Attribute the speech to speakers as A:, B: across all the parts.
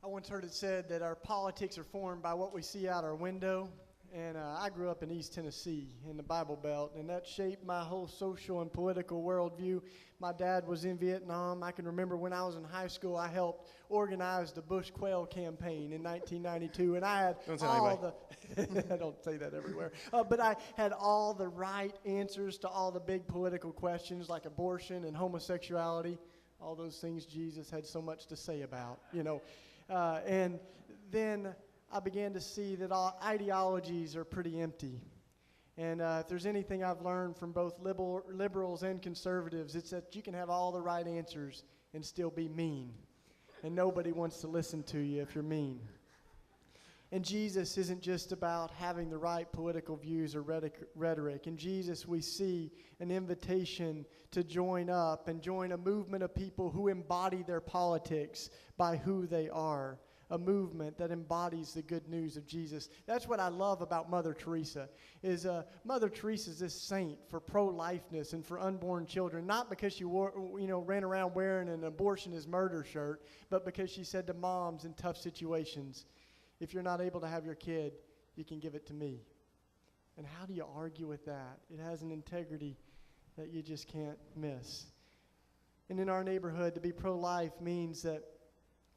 A: I once heard it said that our politics are formed by what we see out our window. And I grew up in East Tennessee in the Bible Belt, and that shaped my whole social and political worldview. My dad was in Vietnam. I can remember when I was in high school, I helped organize the Bush Quail campaign in 1992, and I had I don't say that everywhere. But I had all the right answers to all the big political questions like abortion and homosexuality, all those things Jesus had so much to say about, and then I began to see that all ideologies are pretty empty. And if there's anything I've learned from both liberals and conservatives, it's that you can have all the right answers and still be mean. And nobody wants to listen to you if you're mean. And Jesus isn't just about having the right political views or rhetoric. In Jesus, we see an invitation to join up and join a movement of people who embody their politics by who they are. A movement that embodies the good news of Jesus. That's what I love about Mother Teresa. Mother Teresa is this saint for pro-lifeness and for unborn children, not because she ran around wearing an abortion is murder shirt, but because she said to moms in tough situations, if you're not able to have your kid, you can give it to me. And how do you argue with that? It has an integrity that you just can't miss. And in our neighborhood, to be pro-life means that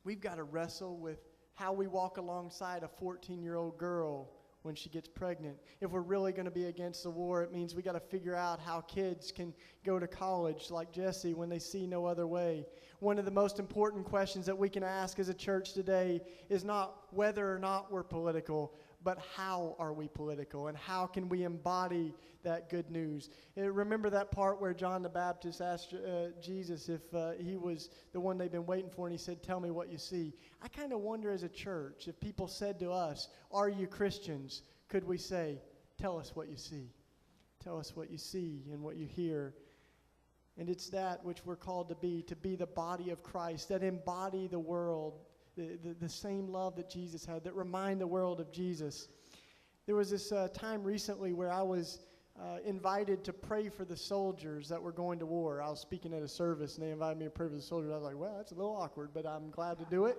A: we've got to wrestle with how we walk alongside a 14-year-old girl when she gets pregnant. If we're really going to be against the war, it means we got to figure out how kids can go to college like Jesse when they see no other way. One of the most important questions that we can ask as a church today is not whether or not we're political, but how are we political, and how can we embody that good news? Remember that part where John the Baptist asked Jesus if he was the one they've been waiting for, and he said, tell me what you see. I kind of wonder as a church, if people said to us, are you Christians? Could we say, tell us what you see. Tell us what you see and what you hear. And it's that which we're called to be the body of Christ, that embody the world, the same love that Jesus had, that remind the world of Jesus. There was this time recently where I was invited to pray for the soldiers that were going to war. I was speaking at a service, and they invited me to pray for the soldiers. I was like, well, that's a little awkward, but I'm glad to do it,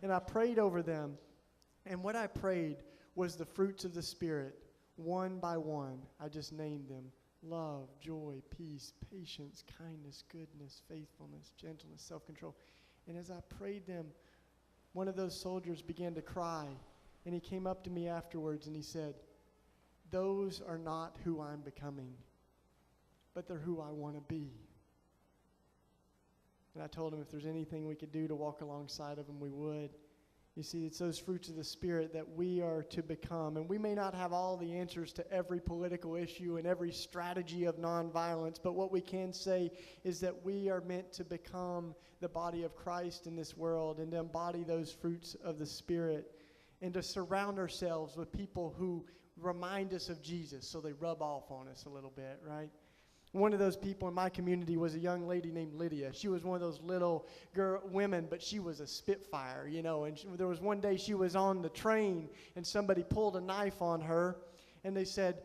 A: And I prayed over them. And what I prayed was the fruits of the Spirit, one by one. I just named them. Love, joy, peace, patience, kindness, goodness, faithfulness, gentleness, self-control. And as I prayed them, one of those soldiers began to cry, and he came up to me afterwards and he said, those are not who I'm becoming, but they're who I want to be. And I told him if there's anything we could do to walk alongside of him, we would. You see, it's those fruits of the Spirit that we are to become. And we may not have all the answers to every political issue and every strategy of nonviolence, but what we can say is that we are meant to become the body of Christ in this world and to embody those fruits of the Spirit and to surround ourselves with people who remind us of Jesus so they rub off on us a little bit, right? One of those people in my community was a young lady named Lydia. She was one of those little women, but she was a spitfire, and there was one day she was on the train, and somebody pulled a knife on her, and they said,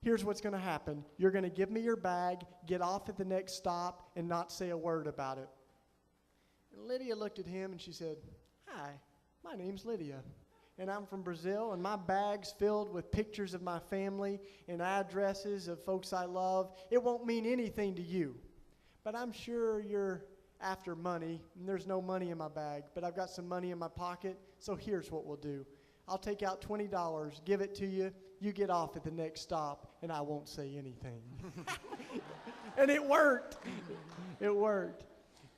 A: here's what's going to happen. You're going to give me your bag, get off at the next stop, and not say a word about it. And Lydia looked at him, and she said, hi, my name's Lydia. And I'm from Brazil, and my bag's filled with pictures of my family and addresses of folks I love. It won't mean anything to you, but I'm sure you're after money, and there's no money in my bag, but I've got some money in my pocket, so here's what we'll do. I'll take out $20, give it to you, you get off at the next stop, and I won't say anything. And it worked. It worked.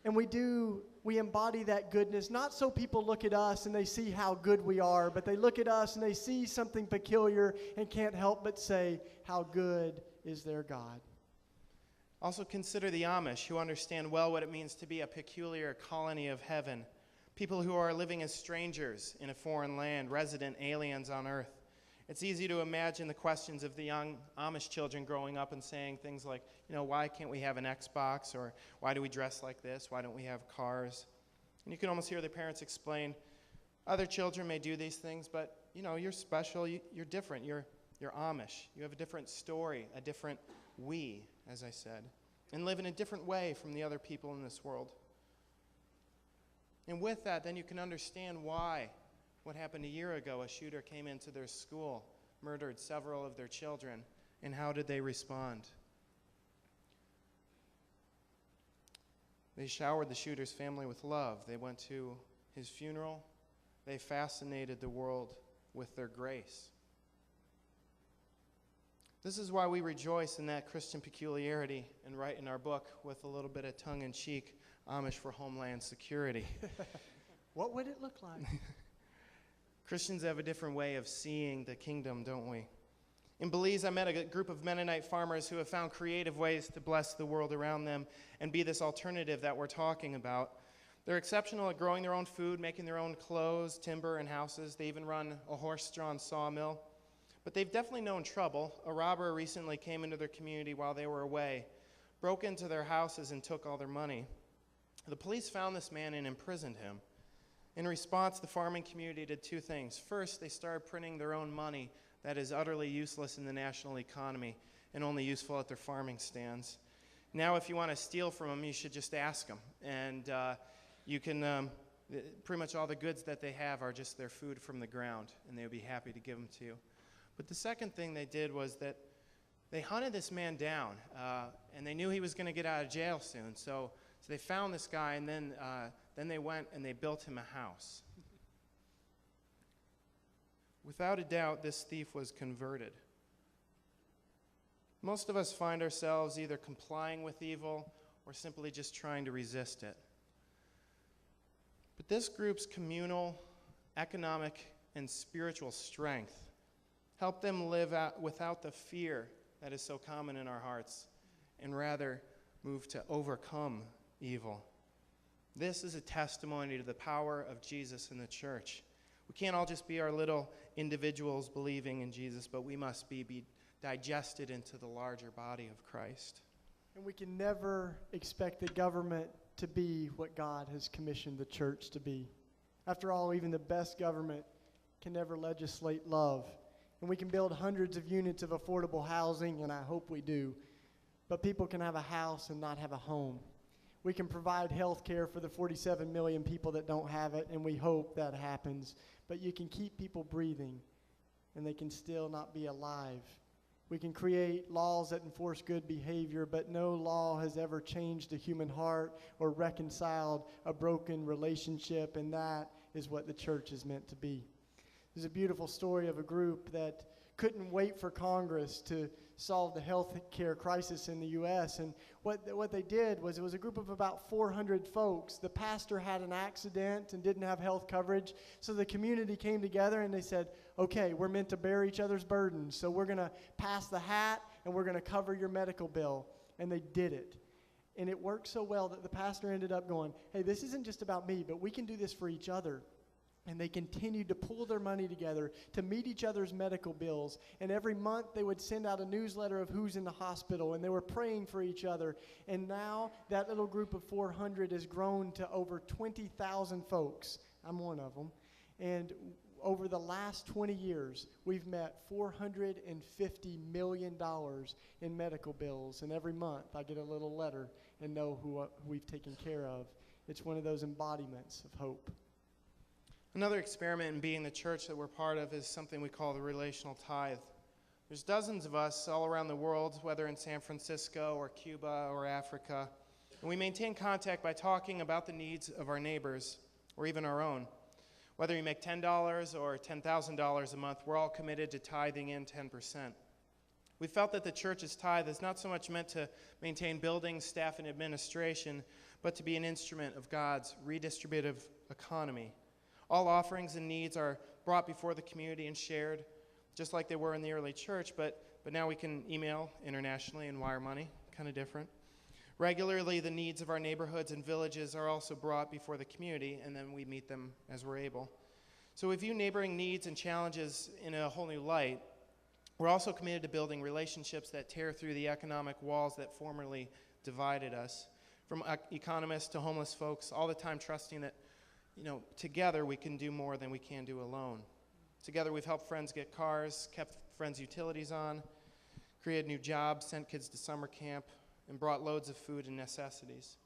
A: And we embody that goodness, not so people look at us and they see how good we are, but they look at us and they see something peculiar and can't help but say, how good is their God.
B: Also consider the Amish, who understand well what it means to be a peculiar colony of heaven, people who are living as strangers in a foreign land, resident aliens on earth. It's easy to imagine the questions of the young Amish children growing up and saying things like, why can't we have an Xbox? Or why do we dress like this? Why don't we have cars? And you can almost hear their parents explain, other children may do these things, but, you're special, you're different, you're Amish. You have a different story, a different we, as I said, and live in a different way from the other people in this world. And with that, then you can understand why what happened a year ago. A shooter came into their school, murdered several of their children, and how did they respond? They showered the shooter's family with love. They went to his funeral. They fascinated the world with their grace. This is why we rejoice in that Christian peculiarity and write in our book with a little bit of tongue-in-cheek, Amish for Homeland Security.
A: What would it look like?
B: Christians have a different way of seeing the kingdom, don't we? In Belize, I met a group of Mennonite farmers who have found creative ways to bless the world around them and be this alternative that we're talking about. They're exceptional at growing their own food, making their own clothes, timber, and houses. They even run a horse-drawn sawmill. But they've definitely known trouble. A robber recently came into their community while they were away, broke into their houses, and took all their money. The police found this man and imprisoned him. In response, the farming community did two things. First, they started printing their own money that is utterly useless in the national economy and only useful at their farming stands. Now, if you want to steal from them, you should just ask them. And you can, pretty much all the goods that they have are just their food from the ground, and they would be happy to give them to you. But the second thing they did was that they hunted this man down, and they knew he was going to get out of jail soon. So they found this guy, and then they went and they built him a house. Without a doubt, this thief was converted. Most of us find ourselves either complying with evil or simply just trying to resist it. But this group's communal, economic, and spiritual strength helped them live out without the fear that is so common in our hearts, and rather move to overcome evil. This is a testimony to the power of Jesus in the church. We can't all just be our little individuals believing in Jesus, but we must be digested into the larger body of Christ.
A: And we can never expect the government to be what God has commissioned the church to be. After all, even the best government can never legislate love. And we can build hundreds of units of affordable housing, and I hope we do, but people can have a house and not have a home. We can provide health care for the 47 million people that don't have it, and we hope that happens. But you can keep people breathing, and they can still not be alive. We can create laws that enforce good behavior, but no law has ever changed a human heart or reconciled a broken relationship, and that is what the church is meant to be. There's a beautiful story of a group that couldn't wait for Congress to solve the health care crisis in the U.S. And what they did was, it was a group of about 400 folks. The pastor had an accident and didn't have health coverage, so the community came together and they said, okay, we're meant to bear each other's burdens, so we're going to pass the hat and we're going to cover your medical bill. And they did it. And it worked so well that the pastor ended up going, hey, this isn't just about me, but we can do this for each other. And they continued to pool their money together to meet each other's medical bills. And every month they would send out a newsletter of who's in the hospital, and they were praying for each other. And now that little group of 400 has grown to over 20,000 folks. I'm one of them. And over the last 20 years, we've met $450 million in medical bills. And every month I get a little letter and know who we've taken care of. It's one of those embodiments of hope.
B: Another experiment in being the church that we're part of is something we call the relational tithe. There's dozens of us all around the world, whether in San Francisco or Cuba or Africa, and we maintain contact by talking about the needs of our neighbors or even our own. Whether you make $10 or $10,000 a month, we're all committed to tithing in 10%. We felt that the church's tithe is not so much meant to maintain buildings, staff, and administration, but to be an instrument of God's redistributive economy. All offerings and needs are brought before the community and shared, just like they were in the early church, but now we can email internationally and wire money, kind of different. Regularly, the needs of our neighborhoods and villages are also brought before the community, and then we meet them as we're able. So we view neighboring needs and challenges in a whole new light. We're also committed to building relationships that tear through the economic walls that formerly divided us. From economists to homeless folks, all the time trusting that together we can do more than we can do alone. Together we've helped friends get cars, kept friends' utilities on, created new jobs, sent kids to summer camp, and brought loads of food and necessities.